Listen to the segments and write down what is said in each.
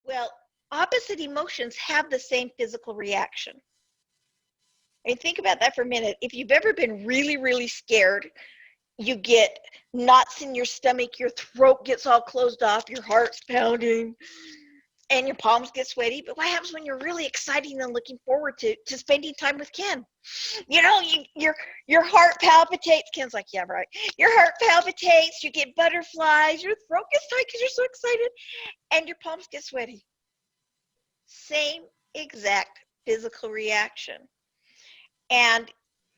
Well, opposite emotions have the same physical reaction. I mean, think about that for a minute. If you've ever been really, really scared, you get knots in your stomach, your throat gets all closed off, your heart's pounding, and your palms get sweaty. But what happens when you're really excited and looking forward to spending time with Ken? You know, your heart palpitates. Ken's like, yeah, right. Your heart palpitates, you get butterflies, your throat gets tight because you're so excited, and your palms get sweaty. Same exact physical reaction. And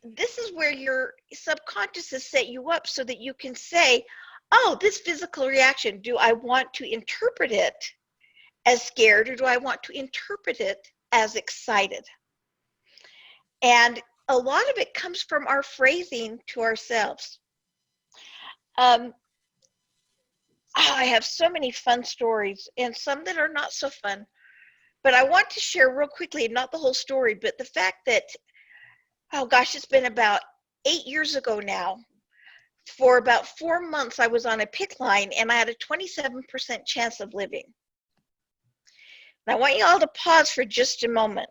this is where your subconscious has set you up so that you can say, oh, this physical reaction, do I want to interpret it as scared or do I want to interpret it as excited? And a lot of it comes from our phrasing to ourselves. I have so many fun stories and some that are not so fun, but I want to share real quickly, not the whole story, but the fact that, oh gosh, it's been about 8 years ago now. For about 4 months, I was on a PICC line and I had a 27% chance of living. And I want you all to pause for just a moment.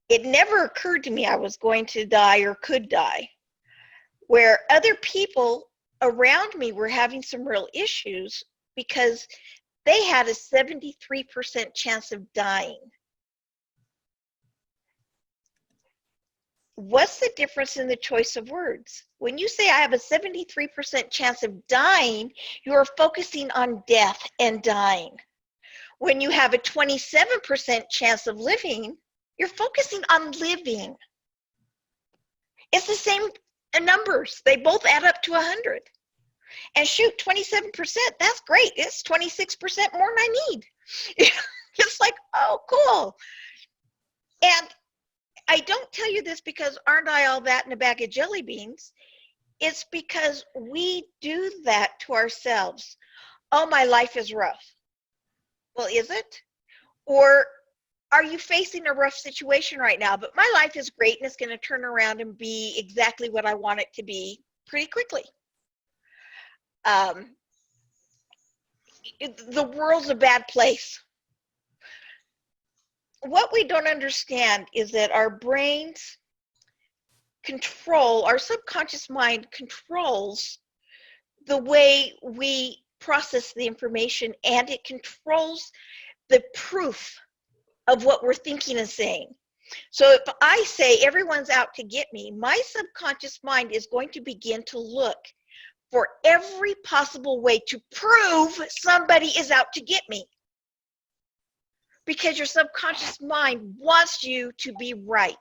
It never occurred to me I was going to die or could die, where other people around me were having some real issues because they had a 73% chance of dying. What's the difference in the choice of words? When you say I have a 73% chance of dying, you are focusing on death and dying. When you have a 27% chance of living, you're focusing on living. It's the same numbers. They both add up to 100. And shoot, 27%, that's great. It's 26% more than I need. It's like, oh, cool. And I don't tell you this because aren't I all that in a bag of jelly beans? It's because we do that to ourselves. Oh, my life is rough. Well, is it? Or are you facing a rough situation right now, but my life is great and it's going to turn around and be exactly what I want it to be pretty quickly? The world's a bad place. What we don't understand is that our brains control, our subconscious mind controls the way we process the information, and it controls the proof of what we're thinking and saying. So if I say everyone's out to get me, my subconscious mind is going to begin to look for every possible way to prove somebody is out to get me. Because your subconscious mind wants you to be right.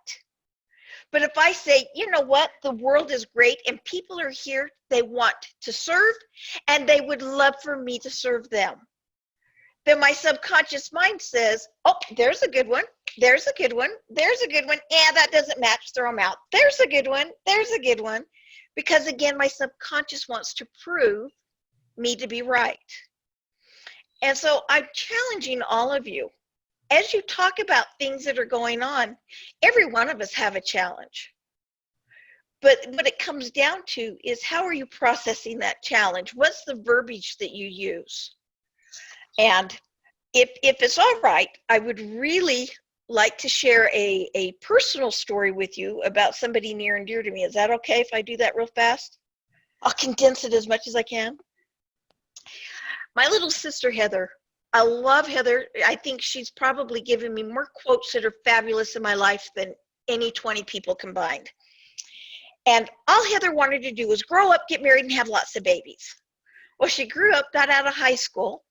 But if I say, you know what, the world is great and people are here, they want to serve and they would love for me to serve them, then my subconscious mind says, oh, there's a good one, there's a good one, there's a good one, and that doesn't match, throw them out. There's a good one, there's a good one. Because again, my subconscious wants to prove me to be right. And so I'm challenging all of you, as you talk about things that are going on, every one of us have a challenge. But what it comes down to is how are you processing that challenge? What's the verbiage that you use? And if it's all right, I would really like to share a personal story with you about somebody near and dear to me. Is that okay if I do that real fast? I'll condense it as much as I can. My little sister, Heather. I love Heather. I think she's probably given me more quotes that are fabulous in my life than any 20 people combined. And all Heather wanted to do was grow up, get married, and have lots of babies. Well, she grew up, got out of high school,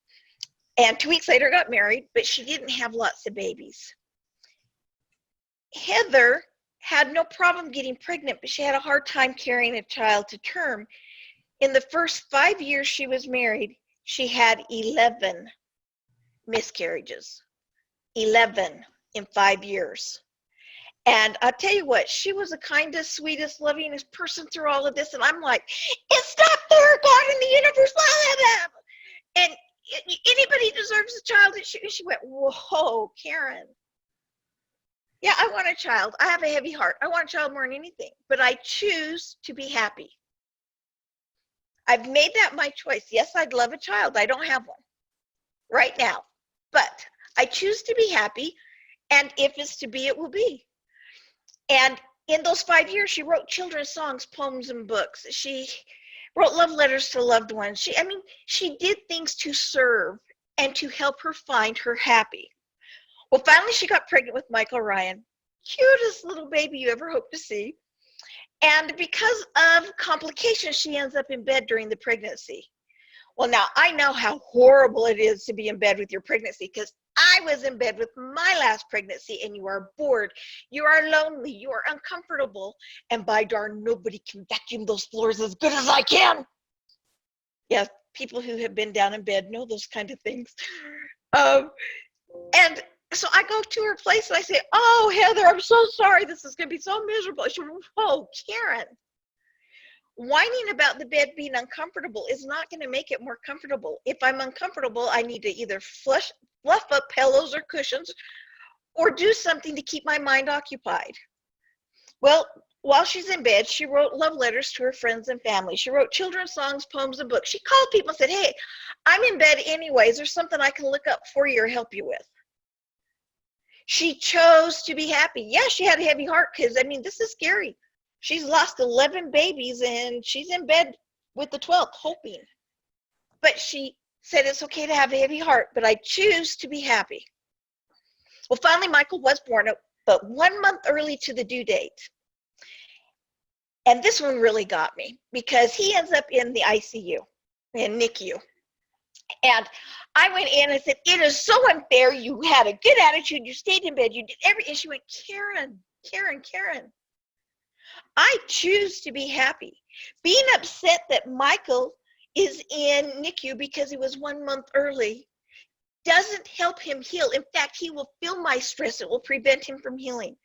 and 2 weeks later got married, but she didn't have lots of babies. Heather had no problem getting pregnant, but she had a hard time carrying a child to term. In the first 5 years she was married, she had 11 miscarriages. 11 in 5 years. And I'll tell you what, she was the kindest, sweetest, lovingest person through all of this. And I'm like, it's not fair, God in the universe, blah, blah, blah. And anybody deserves a child. And she went, whoa, Karen. Yeah, I want a child. I have a heavy heart. I want a child more than anything. But I choose to be happy. I've made that my choice. Yes, I'd love a child. I don't have one. right now. But I choose to be happy, and if it's to be, it will be. And in those 5 years, she wrote children's songs, poems, and books. She wrote love letters to loved ones. She did things to serve and to help her find her happy. Well, finally, she got pregnant with Michael Ryan, cutest little baby you ever hope to see. And because of complications, she ends up in bed during the pregnancy. Well, now I know how horrible it is to be in bed with your pregnancy, because I was in bed with my last pregnancy, and you are bored, you are lonely, you are uncomfortable, and by darn, nobody can vacuum those floors as good as I can. Yes, people who have been down in bed know those kind of things. And so I go to her place and I say, "Oh, Heather, I'm so sorry. This is going to be so miserable." She went, "Oh, Karen, whining about the bed being uncomfortable is not going to make it more comfortable. If I'm uncomfortable, I need to either fluff up pillows or cushions or do something to keep my mind occupied." Well, while she's in bed, she wrote love letters to her friends and family. She wrote children's songs, poems, and books. She called people and said, "Hey, I'm in bed anyways. Is there something I can look up for you or help you with?" She chose to be happy. Yeah, she had a heavy heart, because, I mean, this is scary. She's lost 11 babies and she's in bed with the 12th, hoping. But she said, "It's okay to have a heavy heart, but I choose to be happy." Well, finally, Michael was born, but 1 month early to the due date. And this one really got me, because he ends up in the ICU, in NICU. And I went in and said, "It is so unfair. You had a good attitude. You stayed in bed. You did everything." And she went, "Karen, Karen, Karen, I choose to be happy." Being upset that Michael is in NICU because he was 1 month early doesn't help him heal. In fact, he will feel my stress. It will prevent him from healing.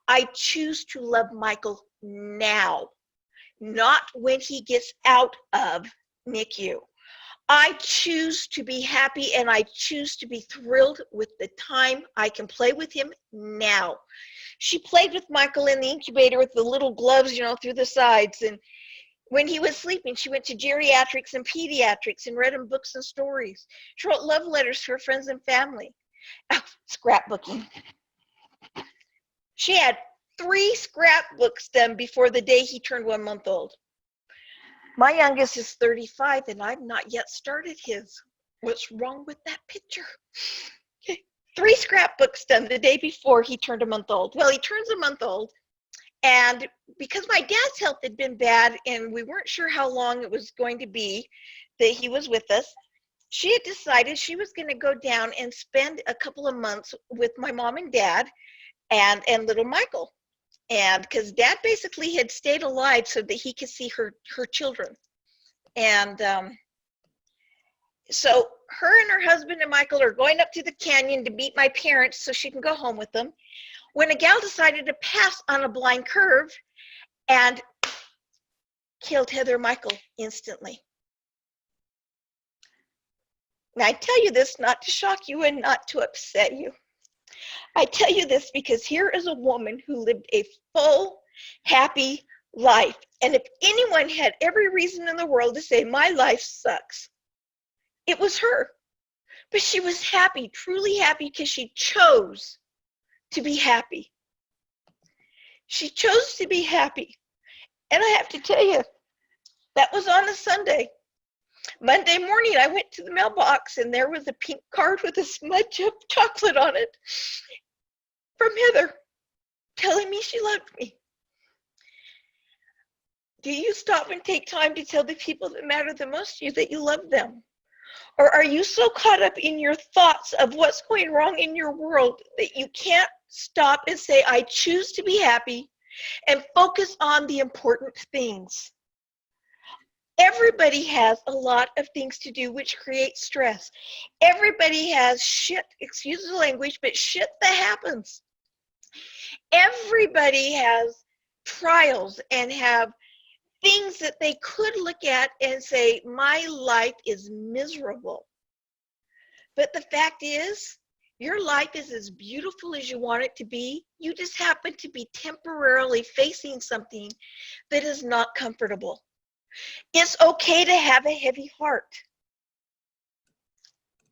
I choose to love Michael now, not when he gets out of NICU. I choose to be happy, and I choose to be thrilled with the time I can play with him now. She played with Michael in the incubator with the little gloves, through the sides. And when he was sleeping, she went to geriatrics and pediatrics and read him books and stories. She wrote love letters to her friends and family. Scrapbooking. She had 3 scrapbooks done before the day he turned 1 month old. My youngest is 35, and I've not yet started his. What's wrong with that picture? Okay. 3 scrapbooks done the day before he turned 1 month old. Well, he turns 1 month old, and because my dad's health had been bad and we weren't sure how long it was going to be that he was with us, she had decided she was going to go down and spend a couple of months with my mom and dad and little Michael. And because dad basically had stayed alive so that he could see her children. And so her and her husband and Michael are going up to the canyon to meet my parents so she can go home with them, when a gal decided to pass on a blind curve and killed Heather Michael instantly. Now, I tell you this not to shock you and not to upset you. I tell you this because here is a woman who lived a full, happy life. And if anyone had every reason in the world to say, "My life sucks," it was her. But she was happy, truly happy, because she chose to be happy. She chose to be happy. And I have to tell you, that was on a Sunday. Monday morning, I went to the mailbox, and there was a pink card with a smudge of chocolate on it from Heather, telling me she loved me. Do you stop and take time to tell the people that matter the most to you that you love them? Or are you so caught up in your thoughts of what's going wrong in your world that you can't stop and say, "I choose to be happy," and focus on the important things? Everybody has a lot of things to do which creates stress. Everybody has shit, excuse the language, but shit that happens. Everybody has trials and have things that they could look at and say, "My life is miserable." But the fact is, your life is as beautiful as you want it to be. You just happen to be temporarily facing something that is not comfortable. It's okay to have a heavy heart.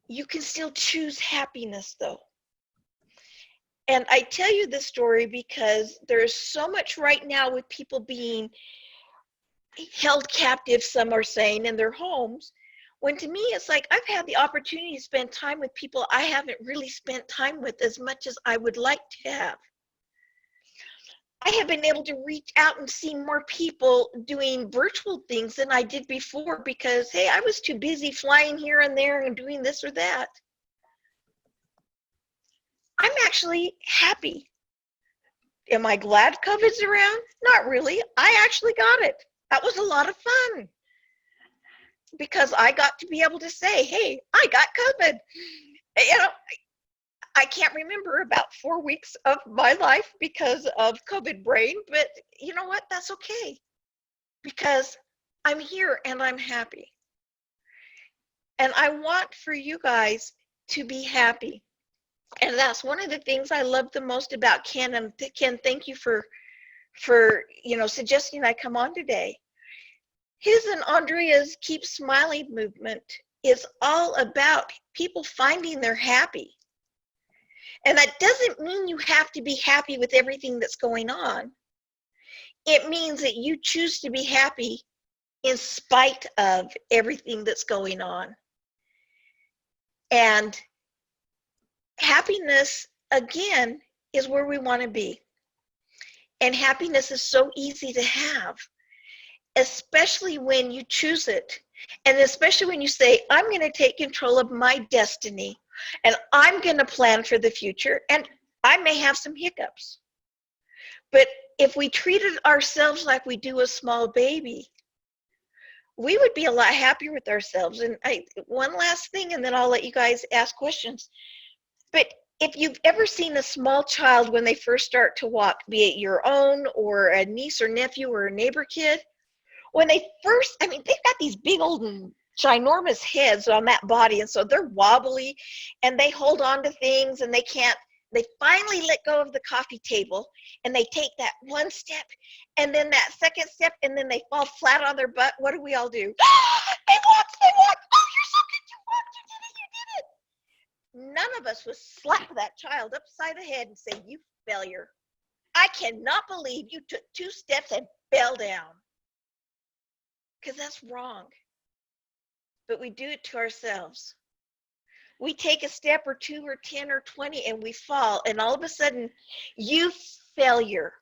You can still choose happiness, though. And I tell you this story because there's so much right now with people being held captive, some are saying, in their homes, when to me it's like I've had the opportunity to spend time with people I haven't really spent time with as much as I would like to have. I have been able to reach out and see more people doing virtual things than I did before because, hey, I was too busy flying here and there and doing this or that. I'm actually happy. Am I glad COVID's around? Not really. I actually got it. That was a lot of fun because I got to be able to say, hey, I got COVID. You know, I can't remember about 4 weeks of my life because of COVID brain, but you know what? That's okay because I'm here and I'm happy. And I want for you guys to be happy. And that's one of the things I love the most about Ken. And Ken, thank you for suggesting I come on today. His and Andrea's Keep Smiling movement is all about people finding they're happy. And that doesn't mean you have to be happy with everything that's going on. It means that you choose to be happy in spite of everything that's going on. And happiness, again, is where we want to be. And happiness is so easy to have, especially when you choose it. And especially when you say, I'm going to take control of my destiny and I'm going to plan for the future. And I may have some hiccups. But if we treated ourselves like we do a small baby, we would be a lot happier with ourselves. And one last thing, and then I'll let you guys ask questions. But if you've ever seen a small child when they first start to walk, be it your own or a niece or nephew or a neighbor kid, when they first, they've got these big old ginormous heads on that body, and so they're wobbly and they hold on to things and they finally let go of the coffee table and they take that one step and then that second step and then they fall flat on their butt. What do we all do? They walked. Oh, you're so good. You walked. You did it. None of us would slap that child upside the head and say, you failure. I cannot believe you took 2 steps and fell down. Because that's wrong. But we do it to ourselves. We take a step or 2 or 10 or 20 and we fall, and all of a sudden, you failure.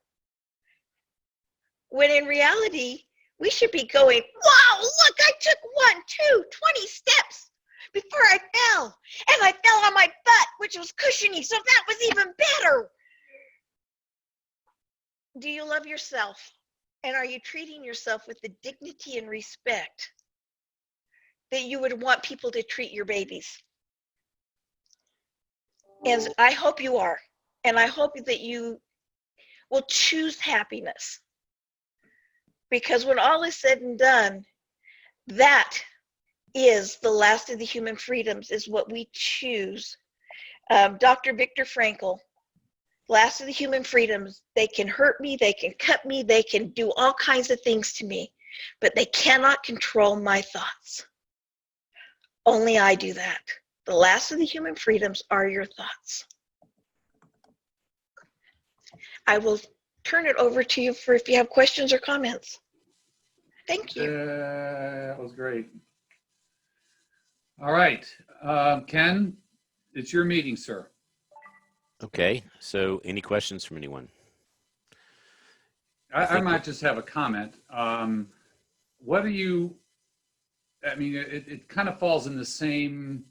When in reality, we should be going, wow, look, I took 1, 2, 20 steps before I fell. And I fell on my butt, which was cushiony, so that was even better. Do you love yourself? And are you treating yourself with the dignity and respect that you would want people to treat your babies? And I hope you are. And I hope that you will choose happiness. Because when all is said and done, that is the last of the human freedoms, is what we choose. Dr. Viktor Frankl, last of the human freedoms, they can hurt me, they can cut me, they can do all kinds of things to me, but they cannot control my thoughts. Only I do that. The last of the human freedoms are your thoughts. I will turn it over to you for if you have questions or comments. Thank you. That was great. All right, Ken, it's your meeting, sir. Okay, so any questions from anyone? I might just have a comment. What do you, it kind of falls in the same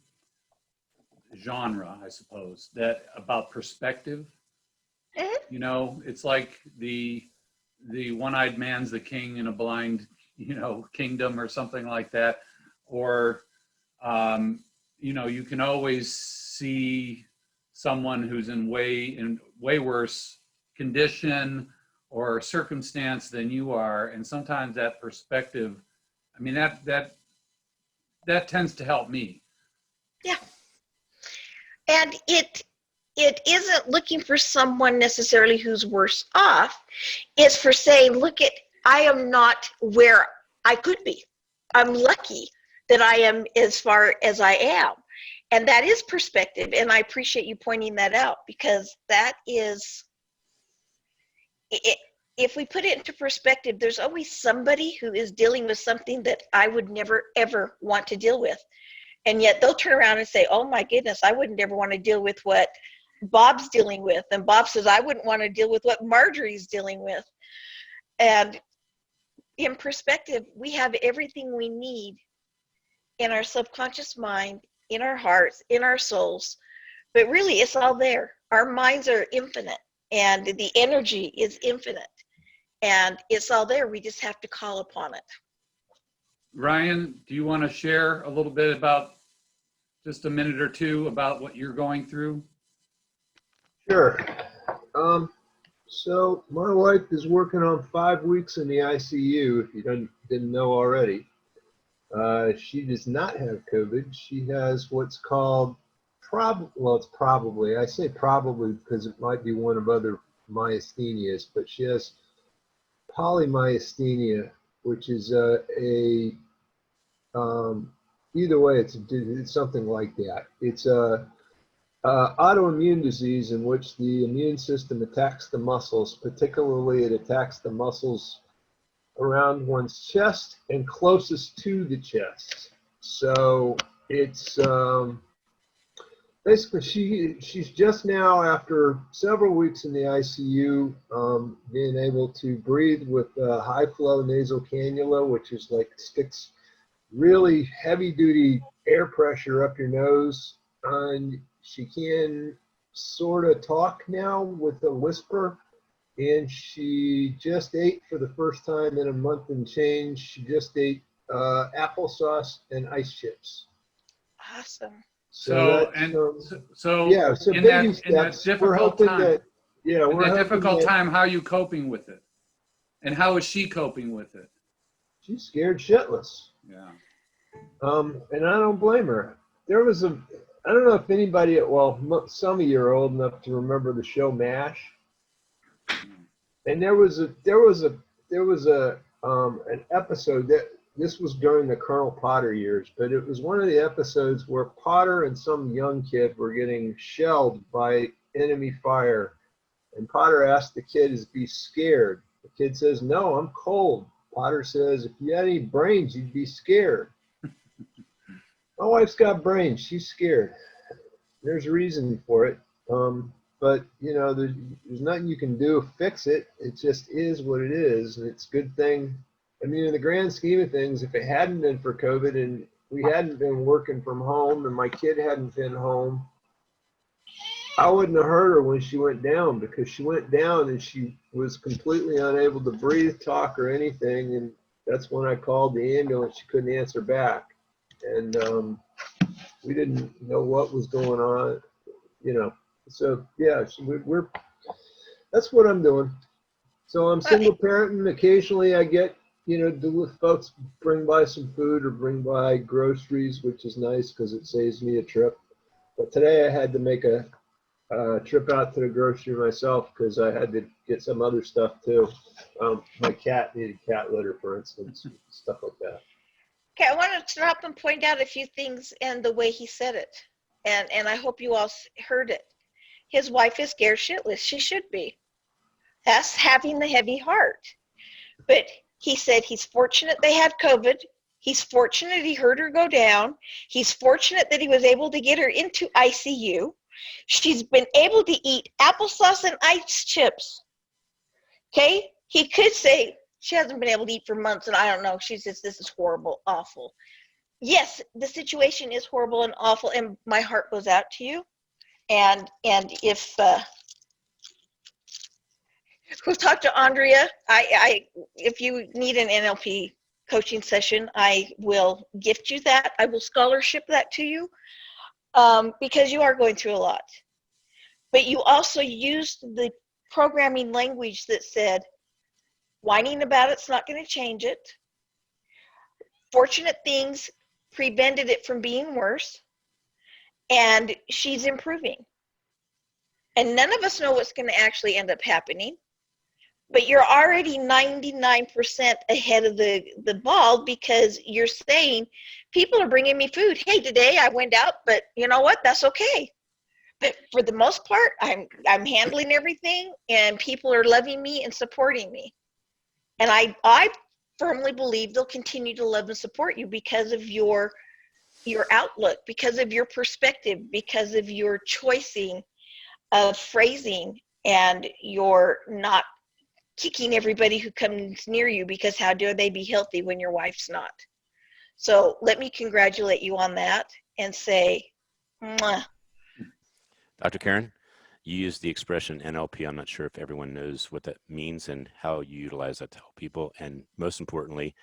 genre, I suppose, that about perspective. You know, it's like the one-eyed man's the king in a blind, kingdom or something like that. Or, you can always see someone who's in way worse condition or circumstance than you are, and sometimes that perspective, that tends to help me. Yeah, and it isn't looking for someone necessarily who's worse off. It's for saying, look, I am not where I could be. I'm lucky that I am as far as I am. And that is perspective. And I appreciate you pointing that out, because that is, if we put it into perspective, there's always somebody who is dealing with something that I would never, ever want to deal with. And yet they'll turn around and say, oh my goodness, I wouldn't ever want to deal with what Bob's dealing with. And Bob says, I wouldn't want to deal with what Marjorie's dealing with. And in perspective, we have everything we need in our subconscious mind, in our hearts, in our souls. But really, it's all there. Our minds are infinite, and the energy is infinite. And it's all there. We just have to call upon it. Ryan, do you want to share a little bit about, just a minute or two, about what you're going through? Sure. So my wife is working on 5 weeks in the ICU, if you didn't know already. She does not have COVID. She has what's called it's probably, I say probably because it might be one of other myasthenias, but she has polymyasthenia, which is either way, it's something like that. It's a autoimmune disease in which the immune system attacks the muscles. Particularly, it attacks the muscles around one's chest and closest to the chest. So it's basically she's just now, after several weeks in the ICU, being able to breathe with a high flow nasal cannula, which is like sticks really heavy duty air pressure up your nose. And she can sort of talk now with a whisper. And she just ate, for the first time in a month and change, she just ate applesauce and ice chips. Awesome. So yeah, so in baby that steps. difficult We're hoping time, that, yeah, in that difficult time, how are you coping with it? And how is she coping with it? She's scared shitless. Yeah. And I don't blame her. There was I don't know if anybody, well, some of you are old enough to remember the show MASH. And there was an episode that, this was during the Colonel Potter years, but it was one of the episodes where Potter and some young kid were getting shelled by enemy fire. And Potter asked the kid, "Is be scared?" The kid says, "No, I'm cold." Potter says, "If you had any brains, you'd be scared." My wife's got brains. She's scared. There's a reason for it. But, you know, there's nothing you can do to fix it. It just is what it is. And it's a good thing. I mean, in the grand scheme of things, if it hadn't been for COVID and we hadn't been working from home and my kid hadn't been home, I wouldn't have hurt her when she went down, because she went down and she was completely unable to breathe, talk, or anything. And that's when I called the ambulance. She couldn't answer back. And we didn't know what was going on, you know. So, yeah, we're that's what I'm doing. So I'm single parenting. Occasionally I get, you know, folks bring by some food or bring by groceries, which is nice because it saves me a trip. But today I had to make a trip out to the grocery myself because I had to get some other stuff too. My cat needed cat litter, for instance, stuff like that. Okay, I want to stop and point out a few things and the way he said it. And I hope you all heard it. His wife is scared shitless. She should be. That's having the heavy heart. But he said he's fortunate they had COVID. He's fortunate he heard her go down. He's fortunate that he was able to get her into ICU. She's been able to eat applesauce and ice chips. Okay? He could say she hasn't been able to eat for months and I don't know. She says this is horrible, awful. Yes, the situation is horrible and awful, and my heart goes out to you. And if we'll talk to Andrea. If you need an NLP coaching session, I will gift you that. I will scholarship that to you because you are going through a lot. But you also used the programming language that said, whining about it's not going to change it. Fortunate things prevented it from being worse. And she's improving. And none of us know what's going to actually end up happening. but you're already 99% ahead of the ball, because you're saying people are bringing me food. Hey, today I went out, but you know what? That's okay. But for the most part, I'm handling everything, and people are loving me and supporting me. And I firmly believe they'll continue to love and support you because of your outlook, because of your perspective, because of your choicing of phrasing, and you're not kicking everybody who comes near you, because how dare they be healthy when your wife's not. So let me congratulate you on that and say, mwah. Dr. Karen, you used the expression NLP. I'm not sure if everyone knows what that means and how you utilize that to help people. And most importantly,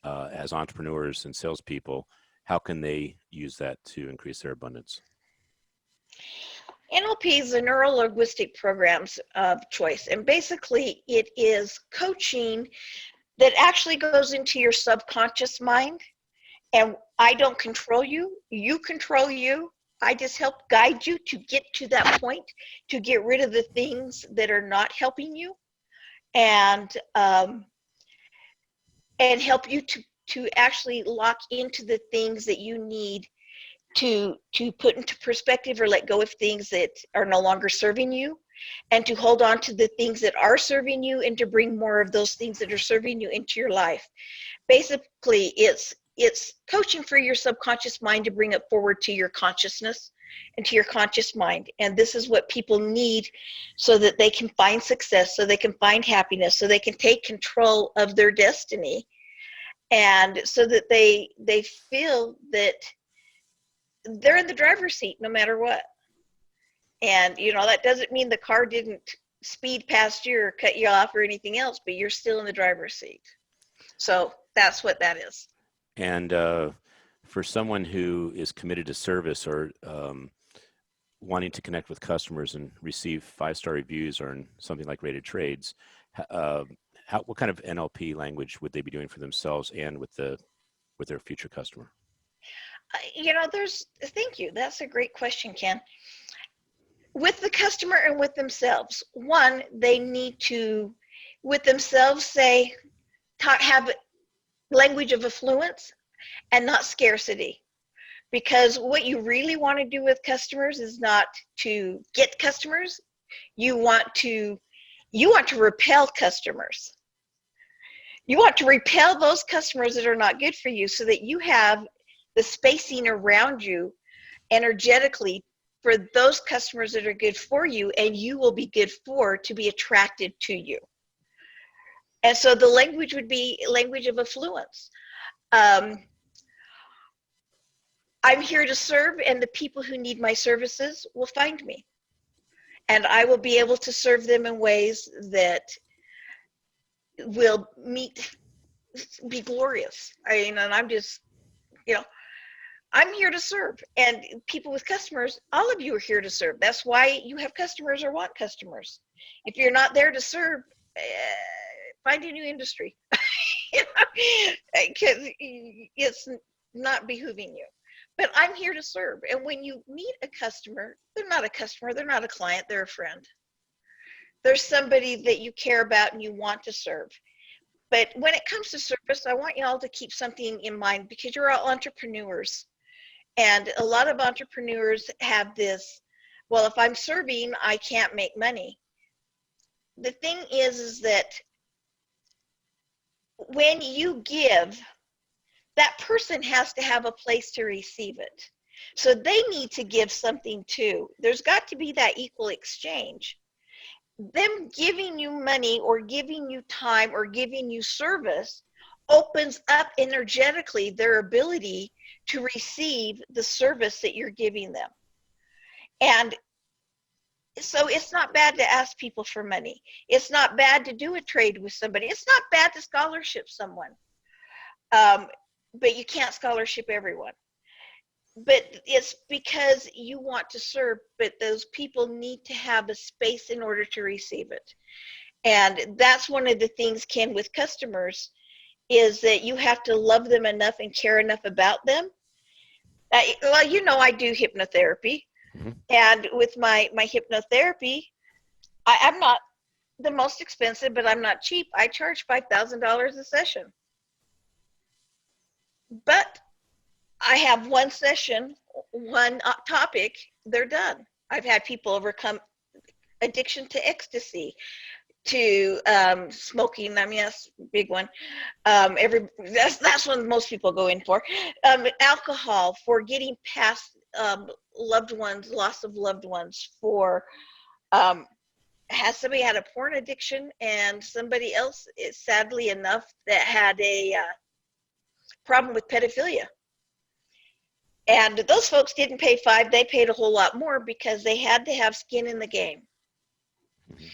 as entrepreneurs and salespeople, how can they use that to increase their abundance? NLP is a neuro-linguistic programs of choice, and basically it is coaching that actually goes into your subconscious mind. And I don't control you, you control you. I just help guide you to get to that point, to get rid of the things that are not helping you, and help you to actually lock into the things that you need to put into perspective, or let go of things that are no longer serving you, and to hold on to the things that are serving you, and to bring more of those things that are serving you into your life. Basically, it's coaching for your subconscious mind to bring it forward to your consciousness and to your conscious mind. And this is what people need, so that they can find success, so they can find happiness, so they can take control of their destiny, and so that they feel that they're in the driver's seat no matter what. And you know, that doesn't mean the car didn't speed past you or cut you off or anything else, but you're still in the driver's seat. So that's what that is. And for someone who is committed to service, or wanting to connect with customers and receive 5-star reviews, or in something like Rated Trades, what kind of NLP language would they be doing for themselves and with their future customer? You know, thank you. That's a great question, Ken. With the customer and with themselves, one, they need to, with themselves, have language of affluence and not scarcity. Because what you really want to do with customers is not to get customers. You want to repel customers. You want to repel those customers that are not good for you, so that you have the spacing around you energetically for those customers that are good for you, and you will be good for to be attracted to you. And so the language would be language of affluence. I'm here to serve, and the people who need my services will find me. And I will be able to serve them in ways that will be glorious. And I'm just, I'm here to serve. And people with customers, all of you are here to serve. That's why you have customers or want customers. If you're not there to serve, find a new industry. Because it's not behooving you. But I'm here to serve. And when you meet a customer, they're not a customer, they're not a client, they're a friend. There's somebody that you care about and you want to serve. But when it comes to service, I want you all to keep something in mind, because you're all entrepreneurs. And a lot of entrepreneurs have this, well, if I'm serving, I can't make money. The thing is that when you give, that person has to have a place to receive it. So they need to give something too. There's got to be that equal exchange. Them giving you money or giving you time or giving you service opens up energetically their ability to receive the service that you're giving them. And so it's not bad to ask people for money. It's not bad to do a trade with somebody. It's not bad to scholarship someone. But you can't scholarship everyone. But it's because you want to serve, but those people need to have a space in order to receive it. And that's one of the things, Ken, with customers, is that you have to love them enough and care enough about them. Well, you know, I do hypnotherapy. Mm-hmm. And with my hypnotherapy, I'm not the most expensive, but I'm not cheap. I charge $5,000 a session. But I have one session, one topic, they're done. I've had people overcome addiction to ecstasy, to smoking. I mean, that's a big one. That's one most people go in for. Alcohol, for getting past loved ones, loss of loved ones, for has somebody had a porn addiction, and somebody else is sadly enough that had a problem with pedophilia. And those folks didn't pay $5, they paid a whole lot more because they had to have skin in the game. Mhm.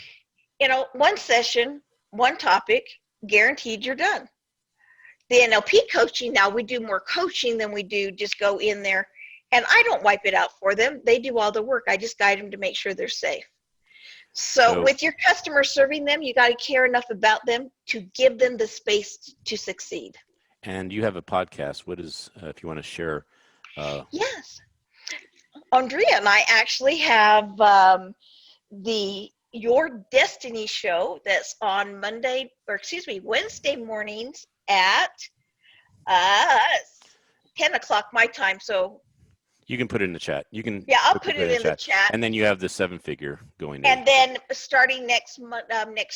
You know, one session, one topic, guaranteed you're done. The NLP coaching, now we do more coaching than we do just go in there. And I don't wipe it out for them. They do all the work. I just guide them to make sure they're safe. So with your customer serving them, you got to care enough about them to give them the space to succeed. And you have a podcast. What is, if you want to share? Yes. Andrea and I actually have the Your Destiny show that's on Wednesday mornings at 10 o'clock my time. So you can put it in the chat. You can. Yeah, I'll put it in the chat. And then you have the 7-figure going. And then starting next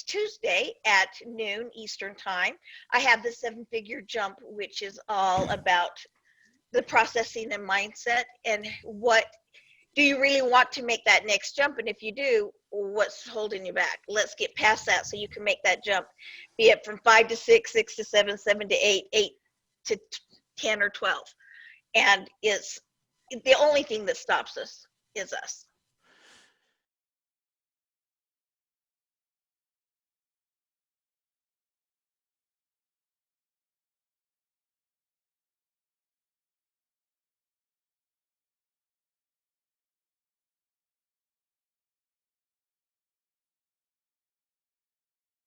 Tuesday at noon Eastern time, I have the 7-figure jump, which is all about the processing and mindset, and what do you really want to make that next jump? And if you do, what's holding you back? Let's get past that so you can make that jump, be it from 5 to 6, 6 to 7, 7 to 8, 8 to 10 or 12. And it's the only thing that stops us is us.